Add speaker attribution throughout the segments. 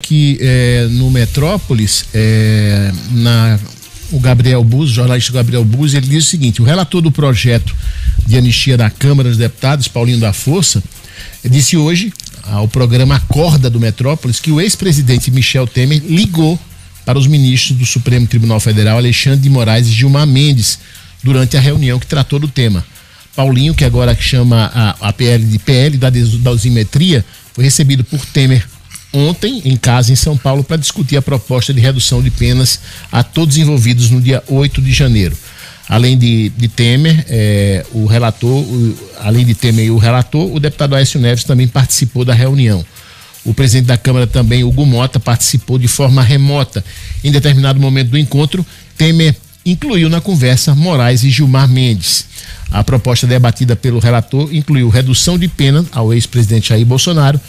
Speaker 1: que no Metrópolis, o Gabriel Buzzi, o jornalista Gabriel Buzzi, ele diz o seguinte: o relator do projeto de anistia da Câmara dos Deputados, Paulinho da Força, disse hoje ao programa Acorda do Metrópolis que o ex-presidente Michel Temer ligou para os ministros do Supremo Tribunal Federal, Alexandre de Moraes e Gilmar Mendes, durante a reunião que tratou do tema. Paulinho, que agora chama a PL de PL da dosimetria, foi recebido por Temer ontem em casa em São Paulo para discutir a proposta de redução de penas a todos envolvidos no dia 8 de janeiro. Além de Temer, além de Temer e o relator, o deputado Aécio Neves também participou da reunião. O presidente da Câmara também, Hugo Mota, participou de forma remota. Em determinado momento do encontro, Temer incluiu na conversa Moraes e Gilmar Mendes. A proposta debatida pelo relator incluiu redução de pena ao ex-presidente Jair Bolsonaro,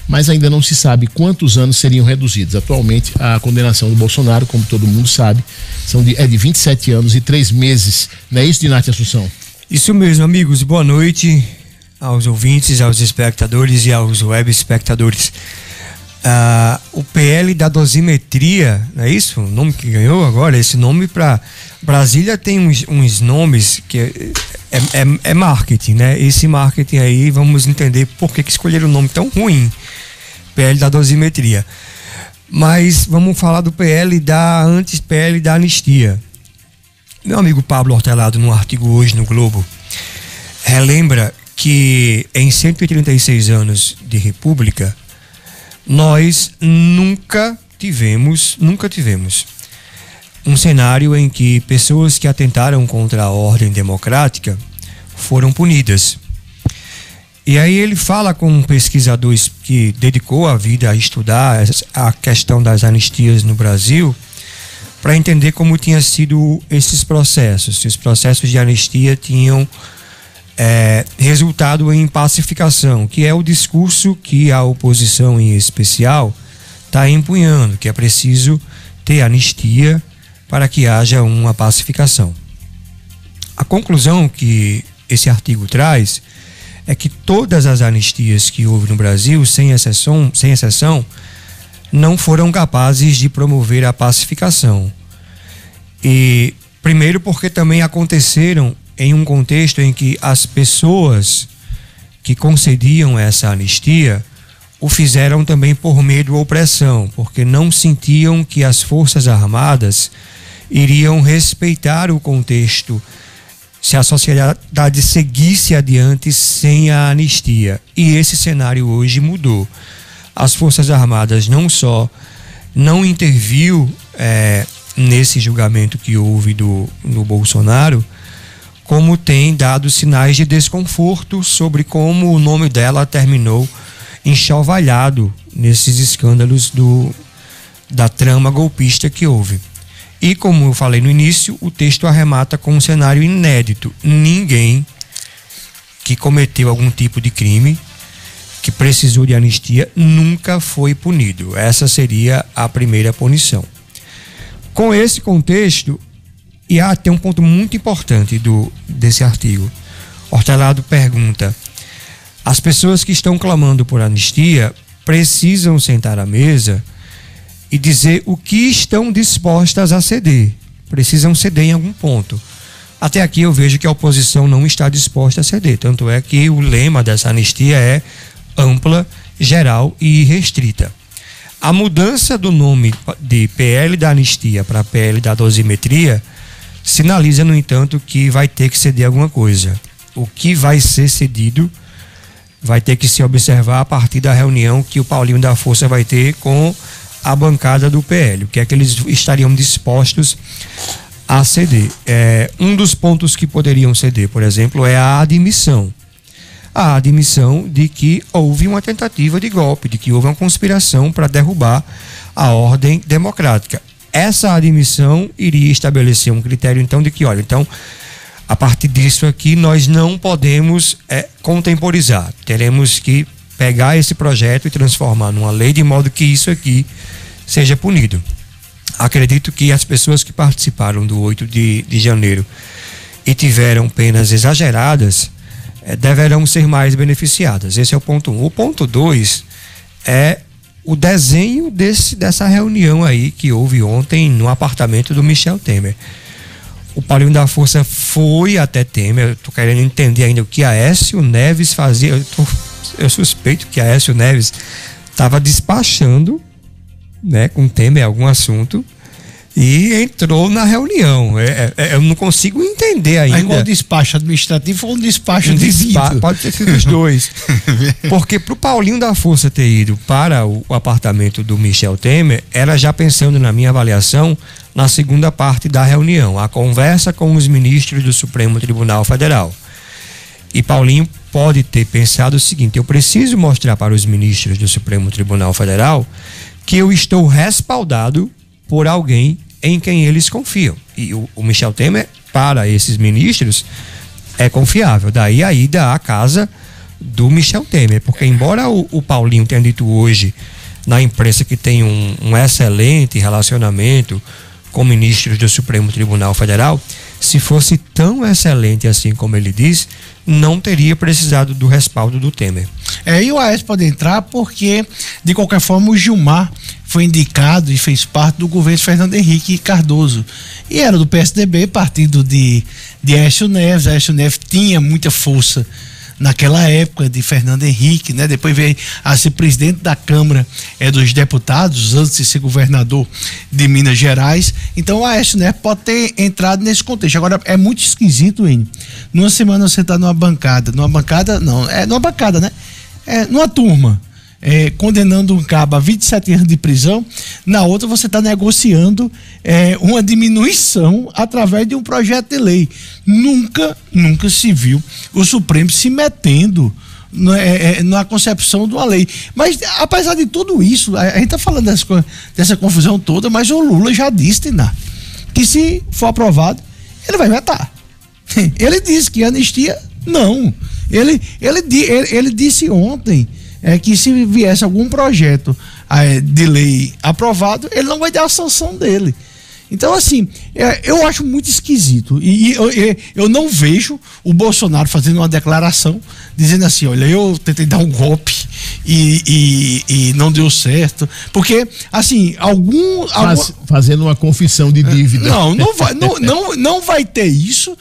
Speaker 1: mas ainda não se sabe quantos anos seriam reduzidos. Atualmente, a condenação do Bolsonaro, como todo mundo sabe, é de 27 anos e 3 meses. Não é isso, Dinarte Assunção?
Speaker 2: Isso mesmo, amigos. Boa noite aos ouvintes, aos espectadores e aos web espectadores. O PL da dosimetria, não é isso? O nome que ganhou agora, esse nome para Brasília tem uns nomes que é marketing, né? Esse marketing aí, vamos entender por que escolheram um nome tão ruim, PL da dosimetria. Mas vamos falar do PL da anistia. Meu amigo Pablo Hortelado, num artigo hoje no Globo, relembra que em 136 anos de República, nós nunca tivemos um cenário em que pessoas que atentaram contra a ordem democrática foram punidas. E aí ele fala com um pesquisador que dedicou a vida a estudar a questão das anistias no Brasil, para entender como tinham sido esses processos. Se os processos de anistia tinham resultado em pacificação, que é o discurso que a oposição em especial está empunhando, que é preciso ter anistia para que haja uma pacificação. A conclusão que esse artigo traz é que todas as anistias que houve no Brasil, sem exceção, não foram capazes de promover a pacificação. E primeiro porque também aconteceram em um contexto em que as pessoas que concediam essa anistia o fizeram também por medo ou pressão, porque não sentiam que as Forças Armadas iriam respeitar o contexto se a sociedade seguisse adiante sem a anistia. E esse cenário hoje mudou. As Forças Armadas não só não interviu nesse julgamento que houve no Bolsonaro, como tem dado sinais de desconforto sobre como o nome dela terminou enxovalhado nesses escândalos da trama golpista que houve. E como eu falei no início, o texto arremata com um cenário inédito. Ninguém que cometeu algum tipo de crime, que precisou de anistia, nunca foi punido. Essa seria a primeira punição. Com esse contexto, e tem um ponto muito importante desse artigo. Hortelado pergunta: as pessoas que estão clamando por anistia precisam sentar à mesa e dizer o que estão dispostas a ceder. Precisam ceder em algum ponto. Até aqui eu vejo que a oposição não está disposta a ceder. Tanto é que o lema dessa anistia é ampla, geral e restrita. A mudança do nome de PL da anistia para PL da dosimetria sinaliza, no entanto, que vai ter que ceder alguma coisa. O que vai ser cedido vai ter que se observar a partir da reunião que o Paulinho da Força vai ter com a bancada do PL. O que é que eles estariam dispostos a ceder? Um dos pontos que poderiam ceder, por exemplo, é a admissão. A admissão de que houve uma tentativa de golpe, de que houve uma conspiração para derrubar a ordem democrática. Essa admissão iria estabelecer um critério, então, de que, olha, então, a partir disso aqui, nós não podemos contemporizar. Teremos que pegar esse projeto e transformar numa lei de modo que isso aqui seja punido. Acredito que as pessoas que participaram do 8 de janeiro e tiveram penas exageradas deverão ser mais beneficiadas. Esse é o ponto 1. O ponto 2 é o desenho dessa reunião aí que houve ontem no apartamento do Michel Temer. O Paulinho da Força foi até Temer. Eu tô querendo entender ainda o que Aécio Neves fazia. Eu suspeito que Aécio Neves estava despachando, né, com Temer algum assunto e entrou na reunião. Eu não consigo entender ainda.
Speaker 3: Aí qual despacho administrativo ou um despacho
Speaker 2: pode ter sido os dois. Porque pro Paulinho da Força ter ido para o apartamento do Michel Temer, era já pensando, na minha avaliação, na segunda parte da reunião, a conversa com os ministros do Supremo Tribunal Federal. E Paulinho pode ter pensado o seguinte: eu preciso mostrar para os ministros do Supremo Tribunal Federal que eu estou respaldado por alguém em quem eles confiam. E o Michel Temer, para esses ministros, é confiável. Daí a ida à casa do Michel Temer. Porque embora o Paulinho tenha dito hoje na imprensa que tem um excelente relacionamento com ministros do Supremo Tribunal Federal, se fosse tão excelente assim como ele diz, não teria precisado do respaldo do Temer.
Speaker 3: E o Aécio pode entrar porque, de qualquer forma, o Gilmar foi indicado e fez parte do governo de Fernando Henrique Cardoso. E era do PSDB, partido de Aécio Neves. Aécio Neves tinha muita força naquela época de Fernando Henrique, né? Depois veio a ser presidente da Câmara dos Deputados, antes de ser governador de Minas Gerais. Então o Aécio Neves pode ter entrado nesse contexto. Agora, é muito esquisito, Enio. Numa semana você está numa bancada, né? Numa turma, condenando um cabo a 27 anos de prisão, na outra você está negociando uma diminuição através de um projeto de lei. Nunca se viu o Supremo se metendo na concepção de uma lei. Mas, apesar de tudo isso, a gente está falando dessa confusão toda, mas o Lula já disse, Tiná, que se for aprovado, ele vai vetar. Ele disse que anistia, não. Ele disse ontem que se viesse algum projeto de lei aprovado, ele não vai dar a sanção dele. Então, assim, eu acho muito esquisito. E eu não vejo o Bolsonaro fazendo uma declaração dizendo assim: olha, eu tentei dar um golpe e não deu certo. Porque, assim,
Speaker 1: fazendo uma confissão de dívida.
Speaker 3: Não vai ter isso,